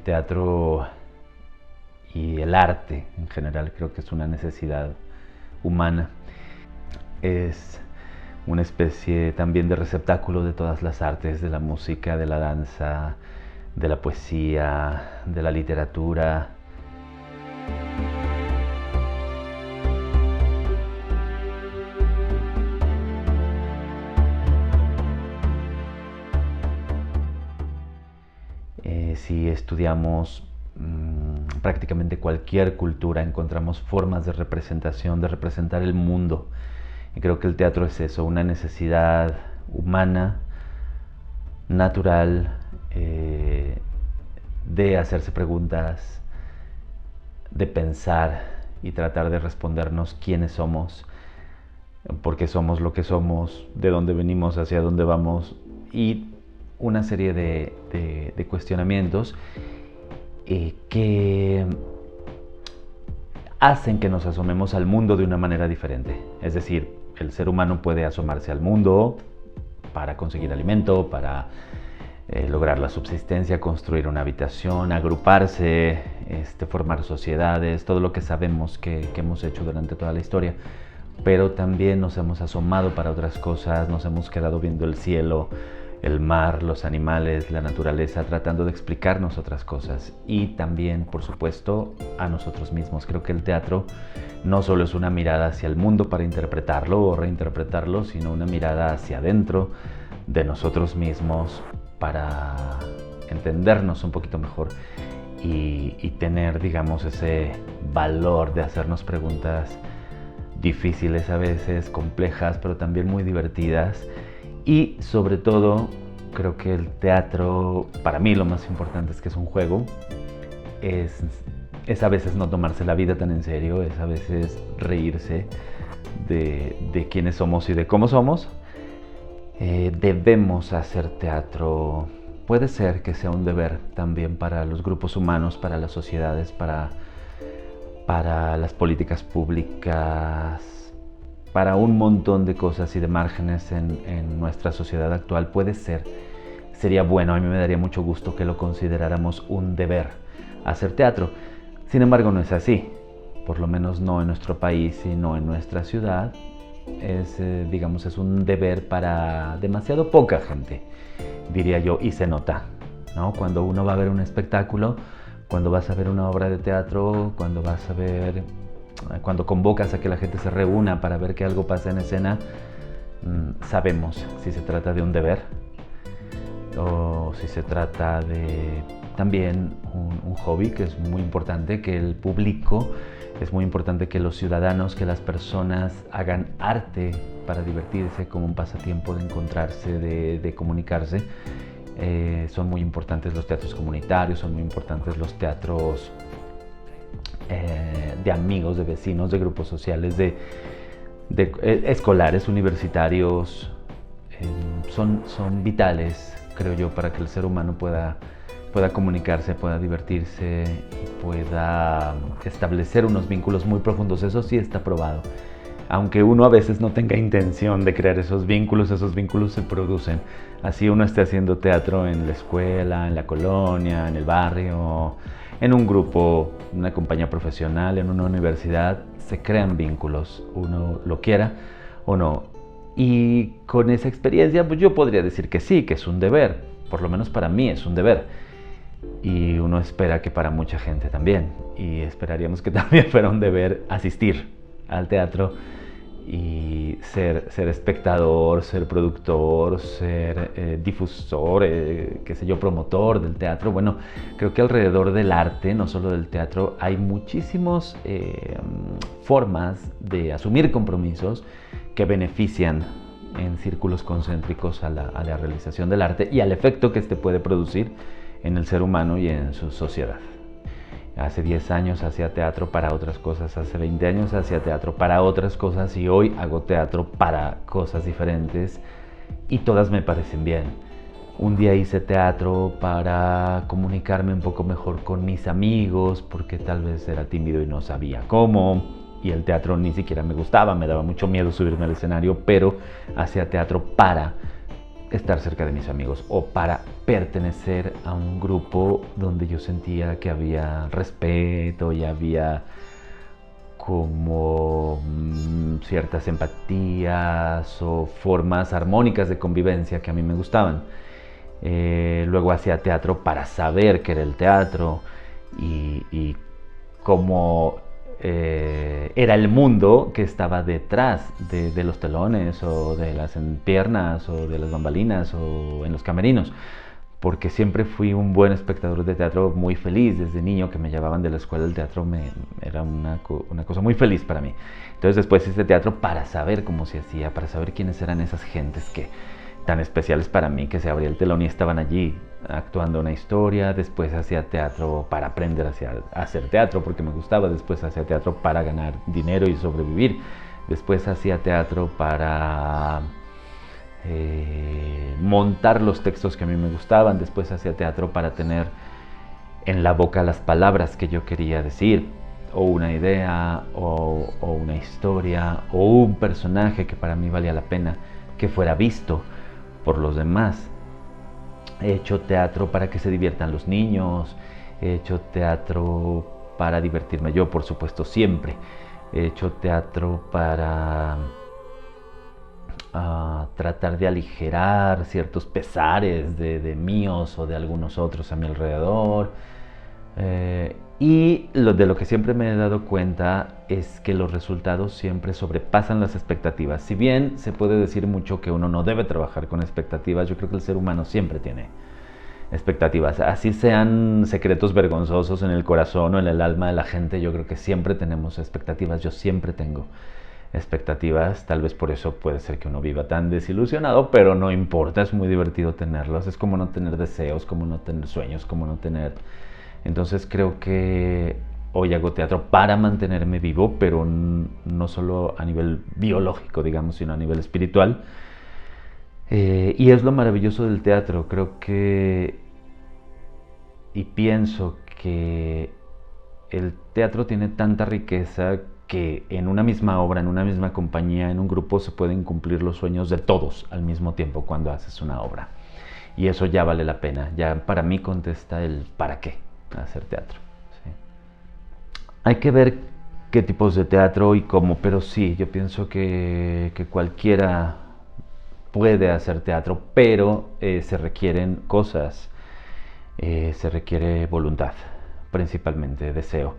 el teatro y el arte en general creo que es una necesidad humana. Es una especie también de receptáculo de todas las artes, de la música, de la danza, de la poesía, de la literatura. Si estudiamos prácticamente cualquier cultura, encontramos formas de representación, de representar el mundo. Y creo que el teatro es eso, una necesidad humana, natural, de hacerse preguntas, de pensar y tratar de respondernos quiénes somos, por qué somos lo que somos, de dónde venimos, hacia dónde vamos, y una serie de cuestionamientos que hacen que nos asomemos al mundo de una manera diferente. Es decir, el ser humano puede asomarse al mundo para conseguir alimento, para lograr la subsistencia, construir una habitación, agruparse, formar sociedades, todo lo que sabemos que hemos hecho durante toda la historia. Pero también nos hemos asomado para otras cosas, nos hemos quedado viendo el cielo, el mar, los animales, la naturaleza, tratando de explicarnos otras cosas. Y también, por supuesto, a nosotros mismos. Creo que el teatro no solo es una mirada hacia el mundo para interpretarlo o reinterpretarlo, sino una mirada hacia adentro de nosotros mismos para entendernos un poquito mejor y tener, digamos, ese valor de hacernos preguntas difíciles a veces, complejas, pero también muy divertidas. Y sobre todo, creo que el teatro, para mí lo más importante es que es un juego, es a veces no tomarse la vida tan en serio, es a veces reírse de quiénes somos y de cómo somos. Debemos hacer teatro, puede ser que sea un deber también para los grupos humanos, para las sociedades, para las políticas públicas, para un montón de cosas y de márgenes en nuestra sociedad actual. Puede ser, sería bueno, a mí me daría mucho gusto que lo consideráramos un deber, hacer teatro. Sin embargo, no es así, por lo menos no en nuestro país y no en nuestra ciudad. Digamos, es un deber para demasiado poca gente, diría yo, y se nota, ¿no? Cuando uno va a ver un espectáculo, cuando vas a ver una obra de teatro, cuando convocas a que la gente se reúna para ver que algo pasa en escena, sabemos si se trata de un deber o si se trata de también un hobby, que es muy importante, que el público, es muy importante que los ciudadanos, que las personas hagan arte para divertirse como un pasatiempo de encontrarse, de comunicarse. Son muy importantes los teatros comunitarios, son muy importantes los teatros de amigos, de vecinos, de grupos sociales, de escolares, universitarios. Son vitales, creo yo, para que el ser humano pueda comunicarse, pueda divertirse y pueda establecer unos vínculos muy profundos. Eso sí está probado. Aunque uno a veces no tenga intención de crear esos vínculos se producen. Así uno esté haciendo teatro en la escuela, en la colonia, en el barrio, en un grupo, en una compañía profesional, en una universidad, se crean vínculos, uno lo quiera o no. Y con esa experiencia, pues yo podría decir que sí, que es un deber. Por lo menos para mí es un deber. Y uno espera que para mucha gente también. Y esperaríamos que también fuera un deber asistir al teatro y ser espectador, ser productor, ser difusor, qué sé yo, promotor del teatro. Bueno, creo que alrededor del arte, no solo del teatro, hay muchísimas formas de asumir compromisos que benefician en círculos concéntricos a la realización del arte y al efecto que este puede producir en el ser humano y en su sociedad. Hace 10 años hacía teatro para otras cosas, hace 20 años hacía teatro para otras cosas y hoy hago teatro para cosas diferentes y todas me parecen bien. Un día hice teatro para comunicarme un poco mejor con mis amigos porque tal vez era tímido y no sabía cómo, y el teatro ni siquiera me gustaba, me daba mucho miedo subirme al escenario, pero hacía teatro para estar cerca de mis amigos o para pertenecer a un grupo donde yo sentía que había respeto y había como ciertas empatías o formas armónicas de convivencia que a mí me gustaban. Luego hacía teatro para saber qué era el teatro y cómo era el mundo que estaba detrás de los telones o de las piernas o de las bambalinas o en los camerinos, porque siempre fui un buen espectador de teatro, muy feliz desde niño, que me llevaban de la escuela del teatro, era una cosa muy feliz para mí. Entonces después hice teatro para saber cómo se hacía, para saber quiénes eran esas gentes que tan especiales para mí, que se abría el telón y estaban allí actuando una historia. Después hacía teatro para aprender a hacer teatro porque me gustaba. Después hacía teatro para ganar dinero y sobrevivir. Después hacía teatro para montar los textos que a mí me gustaban. Después hacía teatro para tener en la boca las palabras que yo quería decir, o una idea, o una historia, o un personaje que para mí valía la pena que fuera visto por los demás. He hecho teatro para que se diviertan los niños, he hecho teatro para divertirme yo, por supuesto, siempre. He hecho teatro para tratar de aligerar ciertos pesares de míos o de algunos otros a mi alrededor. Y de lo que siempre me he dado cuenta es que los resultados siempre sobrepasan las expectativas. Si bien se puede decir mucho que uno no debe trabajar con expectativas, yo creo que el ser humano siempre tiene expectativas. Así sean secretos vergonzosos en el corazón o en el alma de la gente, yo creo que siempre tenemos expectativas. Yo siempre tengo expectativas, tal vez por eso puede ser que uno viva tan desilusionado, pero no importa, es muy divertido tenerlos. Es como no tener deseos, como no tener sueños, como no tener... Entonces creo que hoy hago teatro para mantenerme vivo, pero no solo a nivel biológico, digamos, sino a nivel espiritual. Y es lo maravilloso del teatro. Creo que y pienso que el teatro tiene tanta riqueza que en una misma obra, en una misma compañía, en un grupo se pueden cumplir los sueños de todos al mismo tiempo cuando haces una obra. Y eso ya vale la pena. Ya para mí contesta el ¿para qué hacer teatro? ¿Sí? Hay que ver qué tipos de teatro y cómo, pero sí, yo pienso que cualquiera puede hacer teatro, pero se requieren cosas, se requiere voluntad, principalmente deseo.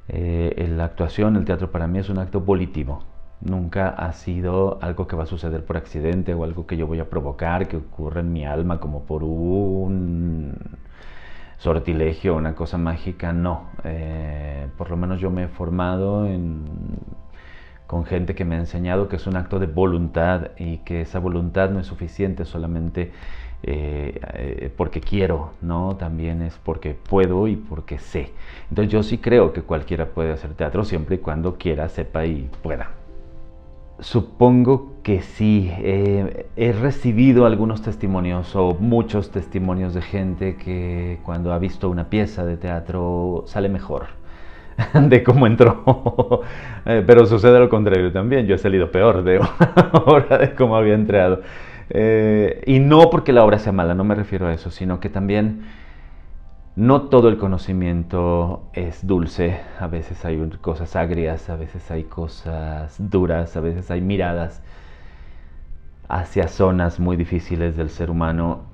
La actuación, el teatro para mí es un acto volitivo. Nunca ha sido algo que va a suceder por accidente o algo que yo voy a provocar, que ocurre en mi alma como por un sortilegio, una cosa mágica. No. Por lo menos yo me he formado con gente que me ha enseñado que es un acto de voluntad y que esa voluntad no es suficiente solamente porque quiero, ¿no? También es porque puedo y porque sé. Entonces yo sí creo que cualquiera puede hacer teatro siempre y cuando quiera, sepa y pueda. Supongo que sí. He recibido algunos testimonios o muchos testimonios de gente que cuando ha visto una pieza de teatro sale mejor de cómo entró. Pero sucede lo contrario también. Yo he salido peor de una obra de cómo había entrado. Y no porque la obra sea mala, no me refiero a eso, sino que también no todo el conocimiento es dulce. A veces hay cosas agrias, a veces hay cosas duras, a veces hay miradas hacia zonas muy difíciles del ser humano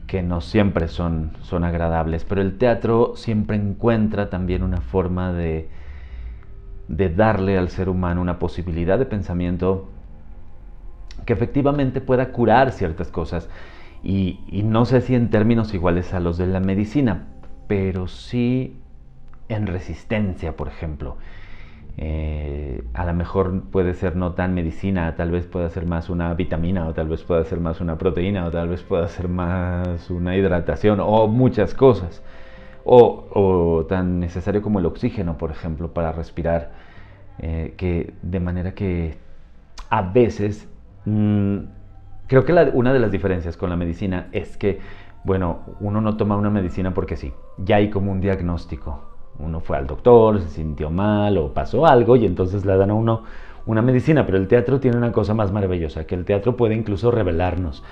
que no siempre son agradables, pero el teatro siempre encuentra también una forma de darle al ser humano una posibilidad de pensamiento que efectivamente pueda curar ciertas cosas. Y no sé si en términos iguales a los de la medicina, pero sí en resistencia, por ejemplo. A lo mejor puede ser no tan medicina, tal vez pueda ser más una vitamina, o tal vez pueda ser más una proteína, o tal vez pueda ser más una hidratación, o muchas cosas. O tan necesario como el oxígeno, por ejemplo, para respirar. Que de manera que a veces creo que una de las diferencias con la medicina es que, bueno, uno no toma una medicina porque sí, ya hay como un diagnóstico. Uno fue al doctor, se sintió mal o pasó algo y entonces le dan a uno una medicina, pero el teatro tiene una cosa más maravillosa, que el teatro puede incluso revelarnos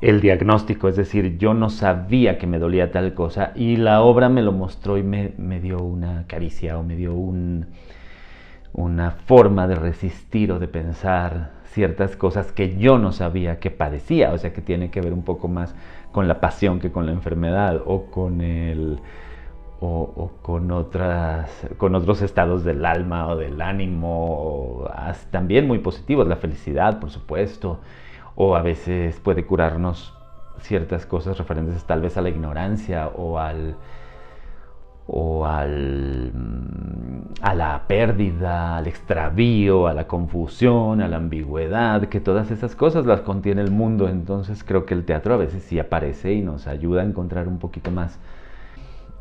el diagnóstico, es decir, yo no sabía que me dolía tal cosa y la obra me lo mostró y me dio una caricia o me dio una forma de resistir o de pensar ciertas cosas que yo no sabía que padecía, o sea que tiene que ver un poco más con la pasión que con la enfermedad o con con otros estados del alma o del ánimo, también muy positivos, la felicidad, por supuesto, o a veces puede curarnos ciertas cosas referentes tal vez a la ignorancia a la pérdida, al extravío, a la confusión, a la ambigüedad, que todas esas cosas las contiene el mundo. Entonces creo que el teatro a veces sí aparece y nos ayuda a encontrar un poquito más.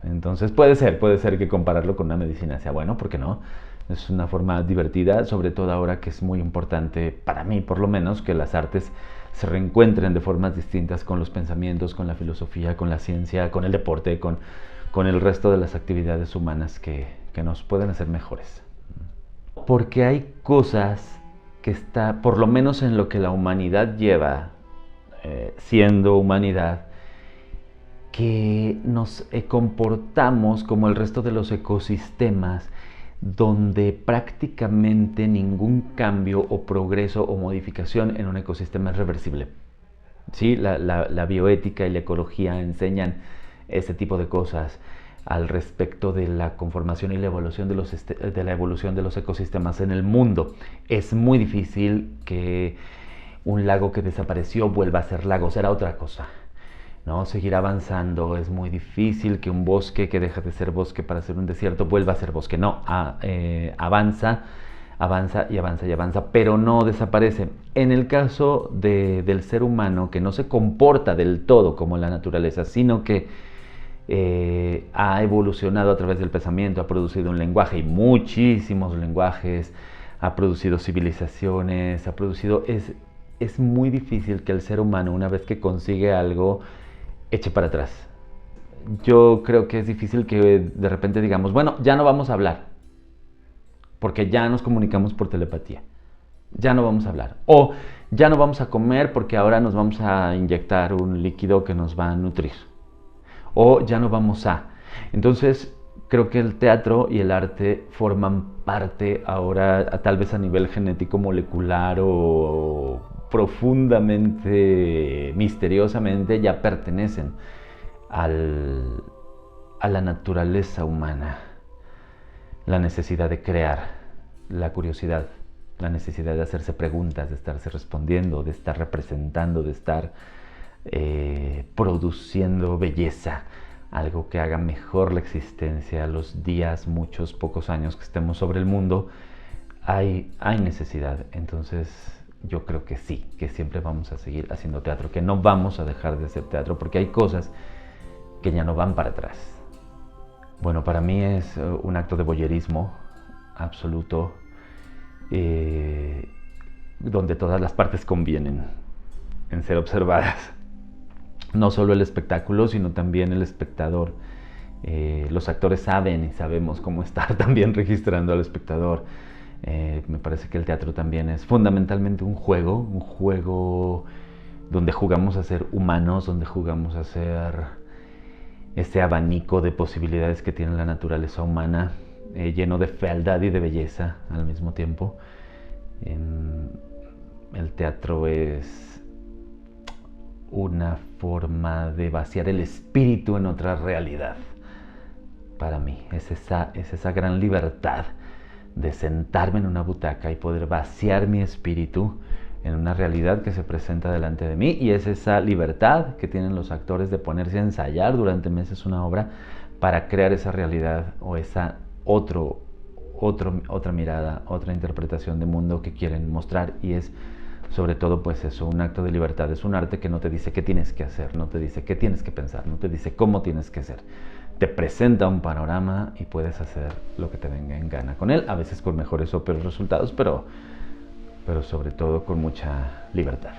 Entonces puede ser que compararlo con una medicina sea bueno, ¿por qué no? Es una forma divertida, sobre todo ahora que es muy importante, para mí por lo menos, que las artes se reencuentren de formas distintas con los pensamientos, con la filosofía, con la ciencia, con el deporte, con el resto de las actividades humanas que nos pueden hacer mejores. Porque hay cosas que está, por lo menos en lo que la humanidad lleva siendo humanidad, que nos comportamos como el resto de los ecosistemas, donde prácticamente ningún cambio o progreso o modificación en un ecosistema es reversible. ¿Sí? La bioética y la ecología enseñan ese tipo de cosas al respecto de la conformación y la evolución de los ecosistemas en el mundo. Es muy difícil que un lago que desapareció vuelva a ser lago, será otra cosa, ¿no? Seguir avanzando. Es muy difícil que un bosque que deja de ser bosque para ser un desierto vuelva a ser bosque. No, avanza y avanza y avanza, pero no desaparece. En el caso del ser humano, que no se comporta del todo como la naturaleza, sino que ha evolucionado a través del pensamiento, ha producido un lenguaje y muchísimos lenguajes, ha producido civilizaciones, es muy difícil que el ser humano, una vez que consigue algo, eche para atrás. Yo creo que es difícil que de repente digamos, bueno, ya no vamos a hablar, porque ya nos comunicamos por telepatía. Ya no vamos a hablar. O ya no vamos a comer porque ahora nos vamos a inyectar un líquido que nos va a nutrir. O ya no vamos a. Entonces, creo que el teatro y el arte forman parte ahora, tal vez a nivel genético molecular o profundamente, misteriosamente, ya pertenecen a la naturaleza humana. La necesidad de crear, la curiosidad, la necesidad de hacerse preguntas, de estarse respondiendo, de estar representando, de estar produciendo belleza, algo que haga mejor la existencia, los días, muchos, pocos años que estemos sobre el mundo, hay necesidad. Entonces yo creo que sí, que siempre vamos a seguir haciendo teatro, que no vamos a dejar de hacer teatro, porque hay cosas que ya no van para atrás. Bueno, para mí es un acto de voyerismo absoluto, donde todas las partes convienen en ser observadas. No solo el espectáculo, sino también el espectador. Los actores saben y sabemos cómo estar también registrando al espectador. Me parece que el teatro también es fundamentalmente un juego donde jugamos a ser humanos, donde jugamos a ser ese abanico de posibilidades que tiene la naturaleza humana, lleno de fealdad y de belleza al mismo tiempo. El teatro es una forma de vaciar el espíritu en otra realidad. Para mí es esa gran libertad de sentarme en una butaca y poder vaciar mi espíritu en una realidad que se presenta delante de mí, y es esa libertad que tienen los actores de ponerse a ensayar durante meses una obra para crear esa realidad o esa otra mirada, otra interpretación de mundo que quieren mostrar. Y es sobre todo pues eso, un acto de libertad. Es un arte que no te dice qué tienes que hacer, no te dice qué tienes que pensar, no te dice cómo tienes que ser. Te presenta un panorama y puedes hacer lo que te venga en gana con él, a veces con mejores o peores resultados, pero sobre todo con mucha libertad.